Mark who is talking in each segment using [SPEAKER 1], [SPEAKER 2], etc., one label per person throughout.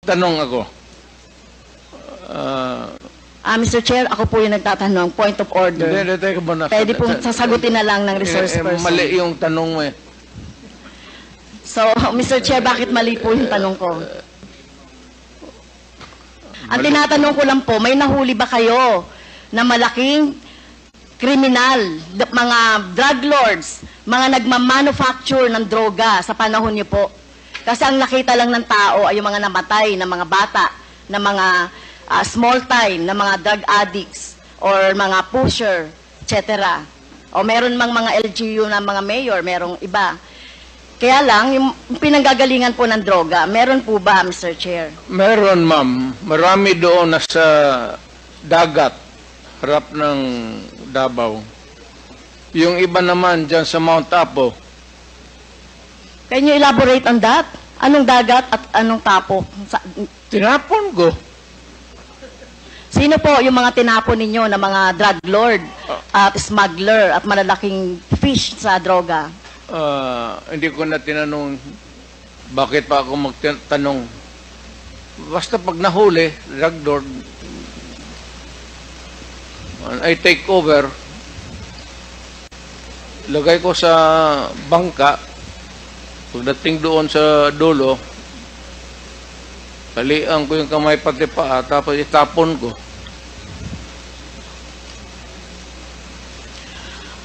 [SPEAKER 1] Tanong ako.
[SPEAKER 2] Mr. Chair, ako po yung nagtatanong. Point of order.
[SPEAKER 1] Hindi, teka muna.
[SPEAKER 2] Pwede pong sasagutin na lang ng resource person.
[SPEAKER 1] Mali yung tanong mo eh.
[SPEAKER 2] So, Mr. Chair, bakit mali po yung tanong ko? Ang tinatanong ko lang po, may nahuli ba kayo na malaking kriminal, mga drug lords, mga nagmamanufacture ng droga sa panahon niyo po? Kasi ang nakita lang ng tao ay yung mga namatay na mga bata, na mga small time, na mga drug addicts, or mga pusher, etc. O meron mang mga LGU na mga mayor, merong iba. Kaya lang, yung pinanggagalingan po ng droga, meron po ba, Mr. Chair?
[SPEAKER 1] Meron, ma'am. Marami doon nasa dagat, harap ng Davao. Yung iba naman dyan sa Mount Apo.
[SPEAKER 2] Can you elaborate on that? Anong dagat at anong tapo?
[SPEAKER 1] Tinapon ko.
[SPEAKER 2] Sino po yung mga tinapon ninyo na mga drug lord at smuggler at malalaking fish sa droga?
[SPEAKER 1] Hindi ko na tinanong bakit pa ako magtanong. Basta pag nahuli, drug lord, I take over, lagay ko sa bangka, pagdating doon sa dulo, talian ko yung kamay pati paa, tapos itapon ko.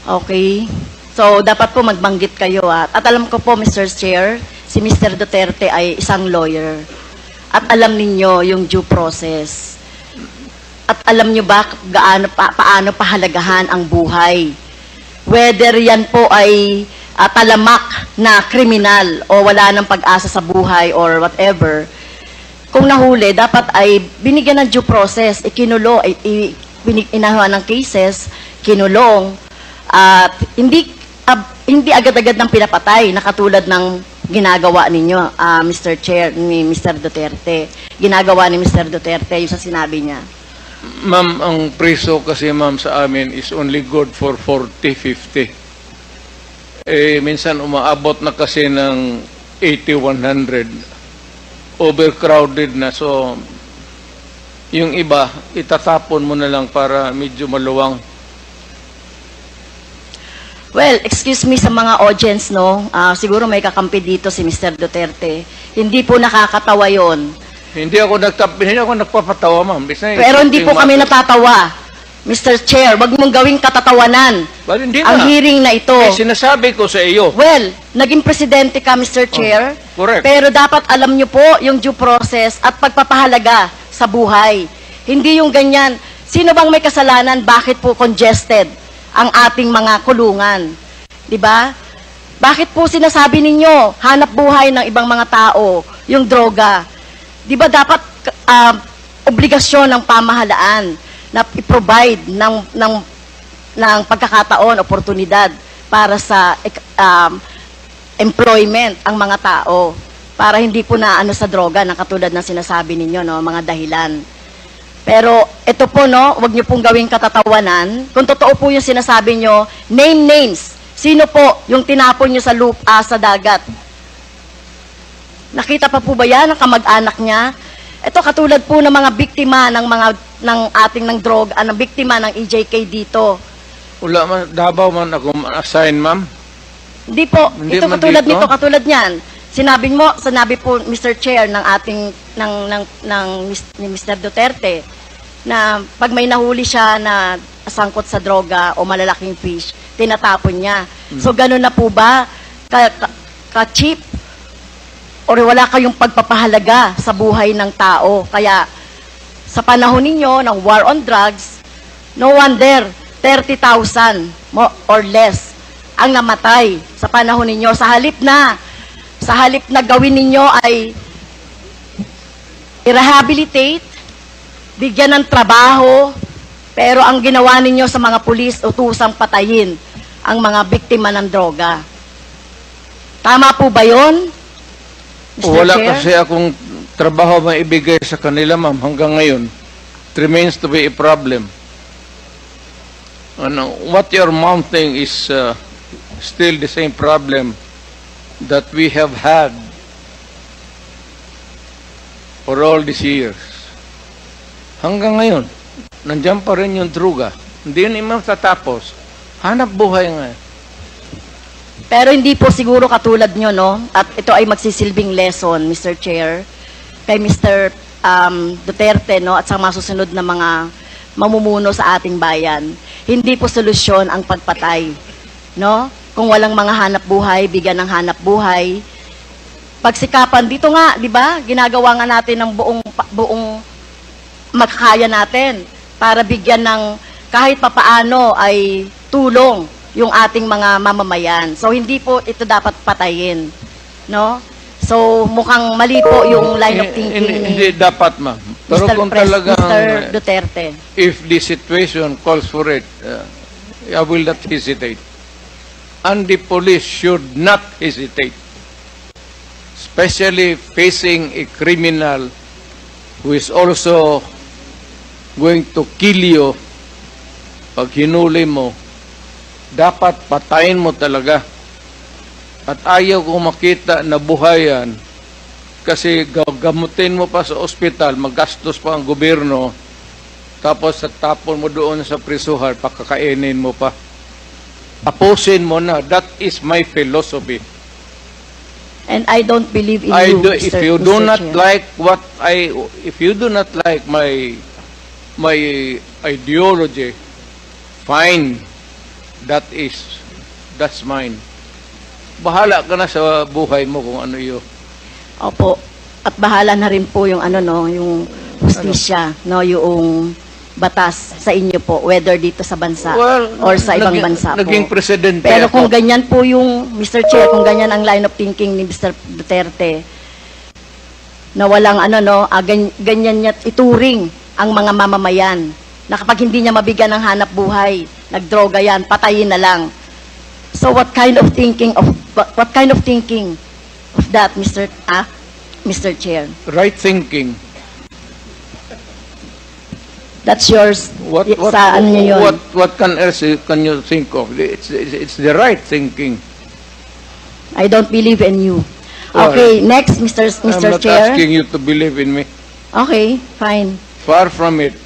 [SPEAKER 2] Okay. So, dapat po magbanggit kayo. At alam ko po, Mr. Chair, si Mr. Duterte ay isang lawyer. At alam ninyo yung due process. At alam nyo ba paano pahalagahan ang buhay? Whether yan po ay talamak na kriminal o wala ng pag-asa sa buhay or whatever, kung nahuli, dapat ay binigyan ng due process, ikinulo, inahuan ng cases, kinulong, at hindi agad-agad ng pinapatay na katulad ng ginagawa ninyo, Mr. Chair, ni Mr. Duterte. Ginagawa ni Mr. Duterte yung sa sinabi niya.
[SPEAKER 1] Ma'am, ang preso kasi ma'am sa amin is only good for 40, 50. Minsan umaabot na kasi ng 80, 100. Overcrowded na. So, yung iba, itatapon mo na lang para medyo maluwang.
[SPEAKER 2] Well, excuse me sa mga audience, no? Siguro may kakampi dito si Mr. Duterte. Hindi po nakakatawa yon.
[SPEAKER 1] Hindi ako nagpapatawa, ma'am.
[SPEAKER 2] Pero hindi po kami natatawa. Mr. Chair, wag mong gawing katatawanan ang hearing na ito.
[SPEAKER 1] Sinasabi ko sa iyo.
[SPEAKER 2] Well, naging presidente ka, Mr. Chair.
[SPEAKER 1] Correct.
[SPEAKER 2] Pero dapat alam nyo po yung due process at pagpapahalaga sa buhay. Hindi yung ganyan. Sino bang may kasalanan? Bakit po congested ang ating mga kulungan? Diba? Bakit po sinasabi ninyo, hanap buhay ng ibang mga tao, yung droga? Diba dapat obligasyon ng pamahalaan na i-provide ng pagkakataon, oportunidad para sa employment ang mga tao, para hindi po na sa droga na katulad ng sinasabi ninyo, no, mga dahilan. Pero ito po, no, wag niyo pong gawing katatawanan. Kung totoo po yung sinasabi niyo, name names. Sino po yung tinapon niyo sa sa dagat? Nakita pa po ba yan ang kamag-anak niya? Ito katulad po ng mga biktima ng droga, ng biktima ng EJK dito.
[SPEAKER 1] Wala man, Davao man ako assign, ma'am.
[SPEAKER 2] Hindi po. Ito katulad nito, katulad niyan. Sinabi po Mr. Chair ni Mr. Duterte na pag may nahuli siya na sangkot sa droga o malalaking fish, tinatapon niya. So gano'n na po ba ka-cheap? O wala kayong pagpapahalaga sa buhay ng tao? Kaya sa panahon ninyo ng war on drugs, no wonder 30,000 or less ang namatay sa panahon ninyo. Sa halip na gawin ninyo ay i-rehabilitate, bigyan ng trabaho, pero ang ginawa ninyo sa mga pulis, utusang patayin ang mga biktima ng droga. Tama po ba yun, Mr.
[SPEAKER 1] Wala
[SPEAKER 2] Chair?
[SPEAKER 1] kasi akong trabaho maibigay sa kanila, ma'am, hanggang ngayon. It remains to be a problem. What you're mounting is still the same problem that we have had for all these years. Hanggang ngayon, nandiyan pa rin yung druga. Hindi yun matatapos. Hanap buhay nga.
[SPEAKER 2] Pero hindi po siguro katulad nyo, no? At ito ay magsisilbing lesson, Mr. Chair, kay Mr. Duterte, no? At sa mga susunod na mga mamumuno sa ating bayan. Hindi po solusyon ang pagpatay, no? Kung walang mga hanap buhay, bigyan ng hanap buhay. Pagsikapan, dito nga, di ba? Ginagawa nga natin ng buong makakaya natin para bigyan ng kahit papaano ay tulong yung ating mga mamamayan. So, hindi po ito dapat patayin, no? So, mukhang mali po yung line of thinking
[SPEAKER 1] Hindi dapat, ma'am. Pero kung talagang,
[SPEAKER 2] Mr. Duterte.
[SPEAKER 1] if the situation calls for it, I will not hesitate. And the police should not hesitate. Especially facing a criminal who is also going to kill you. Pag hinuli mo, dapat patayin mo talaga. At ayaw kong makita na buhayan kasi gagamutin mo pa sa ospital, maggastos pa ang gobyerno, tapos sa tapon mo doon sa prisuhan, pakakainin mo pa. Tapusin mo na. That is my philosophy.
[SPEAKER 2] And I don't believe in
[SPEAKER 1] If you do not like my ideology, fine. That's mine. Bahala ka na sa buhay mo kung ano yun.
[SPEAKER 2] Opo. At bahala na rin po yung yung hustisya, no, yung batas sa inyo po, whether dito sa bansa or sa ibang bansa po.
[SPEAKER 1] Naging presidente
[SPEAKER 2] Pero
[SPEAKER 1] ako.
[SPEAKER 2] kung ganyan po yung, Mr. Chair, kung ganyan ang line of thinking ni Mr. Duterte, na walang ganyan niya ituring ang mga mamamayan, na kapag hindi niya mabigyan ng hanap buhay, nagdroga yan, patayin na lang. So what kind of thinking of that, Mr. Chair?
[SPEAKER 1] Right thinking.
[SPEAKER 2] That's yours. Saan niyo yun?
[SPEAKER 1] What can you think of? It's the right thinking.
[SPEAKER 2] I don't believe in you. Okay, next, Mr.
[SPEAKER 1] I'm not
[SPEAKER 2] Chair.
[SPEAKER 1] asking you to believe in me.
[SPEAKER 2] Okay, fine.
[SPEAKER 1] Far from it.